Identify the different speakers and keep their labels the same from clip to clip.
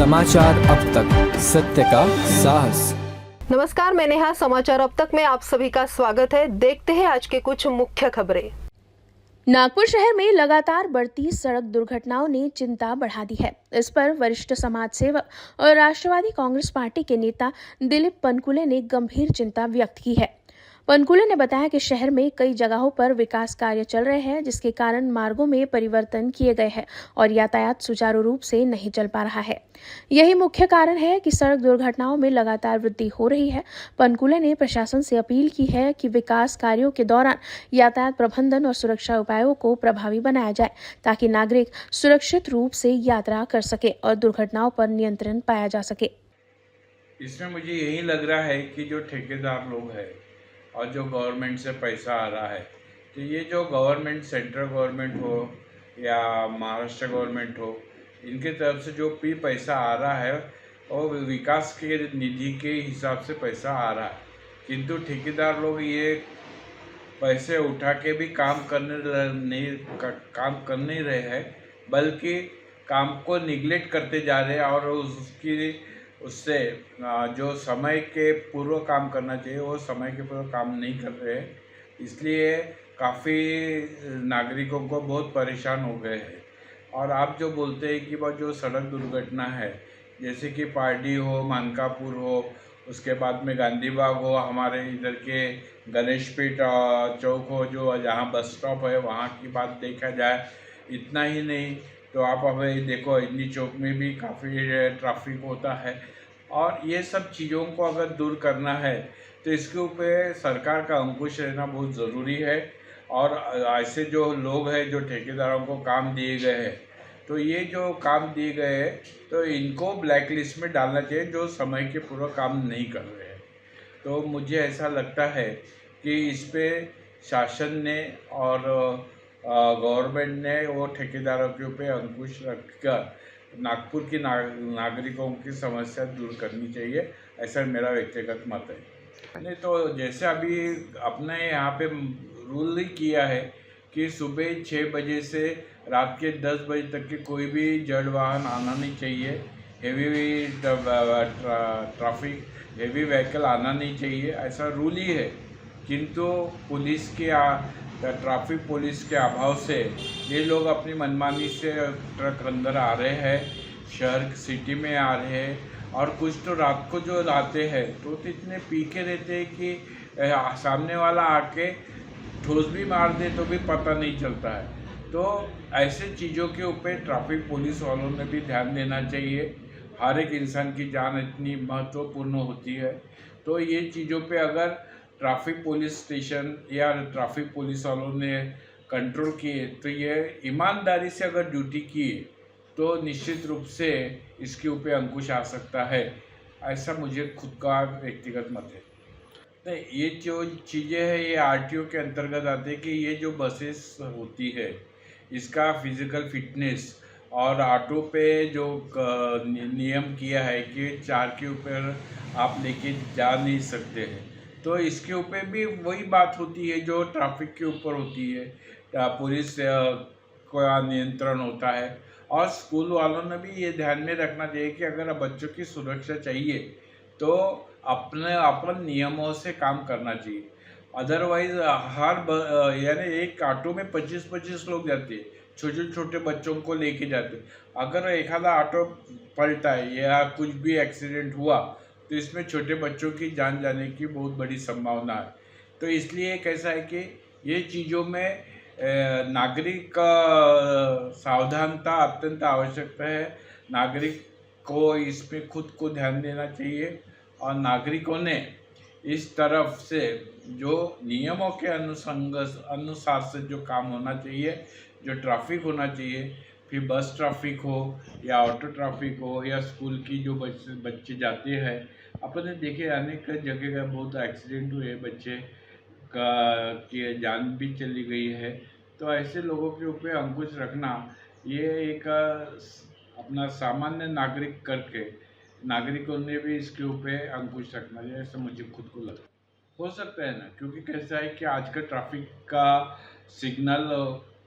Speaker 1: समाचार अब तक, सत्य का साहस।
Speaker 2: नमस्कार, मैं नेहा। समाचार अब तक में आप सभी का स्वागत है। देखते हैं आज के कुछ मुख्य खबरें।
Speaker 3: नागपुर शहर में लगातार बढ़ती सड़क दुर्घटनाओं ने चिंता बढ़ा दी है। इस पर वरिष्ठ समाज सेवक और राष्ट्रवादी कांग्रेस पार्टी के नेता दिलीप पनकुले ने गंभीर चिंता व्यक्त की है। पनकुले ने बताया कि शहर में कई जगहों पर विकास कार्य चल रहे हैं, जिसके कारण मार्गों में परिवर्तन किए गए हैं और यातायात सुचारू रूप से नहीं चल पा रहा है। यही मुख्य कारण है कि सड़क दुर्घटनाओं में लगातार वृद्धि हो रही है। पनकुले ने प्रशासन से अपील की है कि विकास कार्यों के दौरान यातायात प्रबंधन और सुरक्षा उपायों को प्रभावी बनाया जाए, ताकि नागरिक सुरक्षित रूप से यात्रा कर सके और दुर्घटनाओं पर नियंत्रण पाया जा सके।
Speaker 4: इसमें मुझे यही लग रहा है कि जो ठेकेदार लोग हैं और जो गवर्नमेंट से पैसा आ रहा है, तो ये जो गवर्नमेंट, सेंट्रल गवर्नमेंट हो या महाराष्ट्र गवर्नमेंट हो, इनके तरफ से जो भी पैसा आ रहा है वो विकास के निधि के हिसाब से पैसा आ रहा है। किंतु ठेकेदार लोग ये पैसे उठा के भी काम कर नहीं रहे हैं, बल्कि काम को निगलेक्ट करते जा रहे हैं और उससे जो समय के पूर्व काम करना चाहिए वो समय के पूर्व काम नहीं कर रहे हैं। इसलिए काफ़ी नागरिकों को बहुत परेशान हो गए हैं। और आप जो बोलते हैं कि वह जो सड़क दुर्घटना है, जैसे कि पारडी हो, मानकापुर हो, उसके बाद में गांधी बाग हो, हमारे इधर के गणेशपीठ चौक हो, जो जहाँ बस स्टॉप है वहाँ की बात देखा जाए, इतना ही नहीं तो आप अभी देखो इतनी चौक में भी काफ़ी ट्रैफिक होता है। और ये सब चीज़ों को अगर दूर करना है तो इसके ऊपर सरकार का अंकुश रहना बहुत ज़रूरी है। और ऐसे जो लोग हैं जो ठेकेदारों को काम दिए गए हैं, तो ये जो काम दिए गए हैं तो इनको ब्लैक लिस्ट में डालना चाहिए, जो समय के पूर्व काम नहीं कर रहे हैं। तो मुझे ऐसा लगता है कि इस पे शासन ने और गवर्नमेंट ने वो ठेकेदारों के ऊपर अंकुश रखकर नागपुर की नागरिकों की समस्या दूर करनी चाहिए, ऐसा मेरा व्यक्तिगत मत है। नहीं तो जैसे अभी अपने यहाँ पे रूल ही किया है कि सुबह 6 बजे से रात के 10 बजे तक के कोई भी जड़ वाहन आना नहीं चाहिए, हेवी ट्रैफिक हेवी व्हीकल आना नहीं चाहिए, ऐसा रूल ही है। किंतु पुलिस के ट्रैफिक पुलिस के अभाव से ये लोग अपनी मनमानी से ट्रक अंदर आ रहे हैं, शहर सिटी में आ रहे हैं। और कुछ तो रात को जो आते हैं तो इतने पी के रहते हैं कि सामने वाला आके ठोस भी मार दे तो भी पता नहीं चलता है। तो ऐसे चीज़ों के ऊपर ट्रैफिक पुलिस वालों ने भी ध्यान देना चाहिए। हर एक इंसान की जान इतनी महत्वपूर्ण होती है, तो ये चीज़ों पे अगर ट्रैफिक पुलिस स्टेशन या ट्रैफिक पुलिस वालों ने कंट्रोल किए, तो ये ईमानदारी से अगर ड्यूटी किए तो निश्चित रूप से इसके ऊपर अंकुश आ सकता है, ऐसा मुझे खुद का व्यक्तिगत मत है। नहीं, ये जो चीज़ें हैं ये आरटीओ के अंतर्गत आते हैं कि ये जो बसेस होती है इसका फिज़िकल फिटनेस और ऑटो पे जो नियम किया है कि 4 के ऊपर आप लेके जा नहीं सकते हैं, तो इसके ऊपर भी वही बात होती है जो ट्रैफिक के ऊपर होती है। पुलिस का नियंत्रण होता है। और स्कूल वालों ने भी ये ध्यान में रखना चाहिए कि अगर बच्चों की सुरक्षा चाहिए तो अपन नियमों से काम करना चाहिए। अदरवाइज यानी एक ऑटो में 25-25 लोग जाते हैं, छोटे छोटे बच्चों को लेके जाते। अगर एखादा ऑटो पलटा है या कुछ भी एक्सीडेंट हुआ तो इसमें छोटे बच्चों की जान जाने की बहुत बड़ी संभावना है। तो इसलिए कैसा है कि ये चीज़ों में नागरिक का सावधानता अत्यंत आवश्यकता है। नागरिक को इसमें खुद को ध्यान देना चाहिए और नागरिकों ने इस तरफ से जो नियमों के अनुसार से जो काम होना चाहिए, जो ट्रैफिक होना चाहिए, फिर बस ट्रैफिक हो या ऑटो ट्रैफिक हो या स्कूल की जो बच्चे जाते हैं, अपने देखे अनेक जगह का बहुत एक्सीडेंट हुए, बच्चे का की जान भी चली गई है। तो ऐसे लोगों के ऊपर अंकुश रखना ये एक अपना सामान्य नागरिक करके नागरिकों ने भी इसके ऊपर अंकुश रखना चाहिए, ऐसा मुझे खुद को लगता हो सकता है ना। क्योंकि कैसा है कि आज का ट्रैफिक का सिग्नल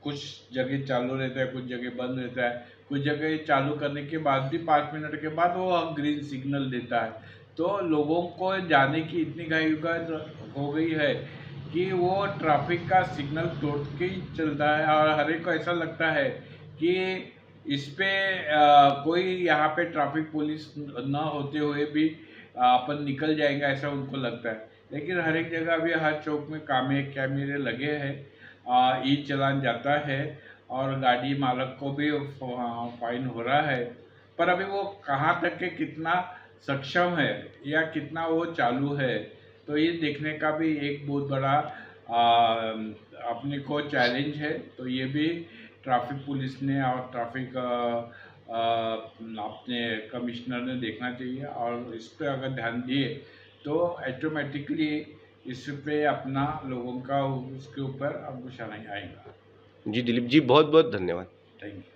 Speaker 4: कुछ जगह चालू रहता है, कुछ जगह बंद रहता है, कुछ जगह चालू करने के बाद भी 5 मिनट के बाद वो ग्रीन सिग्नल देता है। तो लोगों को जाने की इतनी घाई हो गई है कि वो ट्रैफिक का सिग्नल तोड़ के ही चलता है, और हर एक को ऐसा लगता है कि इस पे कोई यहाँ पे ट्रैफिक पुलिस न होते हुए भी अपन निकल जाएंगे, ऐसा उनको लगता है। लेकिन हर एक जगह भी हर चौक में कैमरे लगे हैं, ई चालान जाता है और गाड़ी मालक को भी फाइन हो रहा है। पर अभी वो कहाँ तक के कितना सक्षम है या कितना वो चालू है, तो ये देखने का भी एक बहुत बड़ा अपने को चैलेंज है। तो ये भी ट्रैफिक पुलिस ने और ट्रैफिक अपने कमिश्नर ने देखना चाहिए, और इस पर अगर ध्यान दिए तो ऑटोमेटिकली इस पे अपना लोगों का उसके ऊपर अंकुश आएगा।
Speaker 5: जी दिलीप जी, बहुत बहुत धन्यवाद।
Speaker 4: Thank you.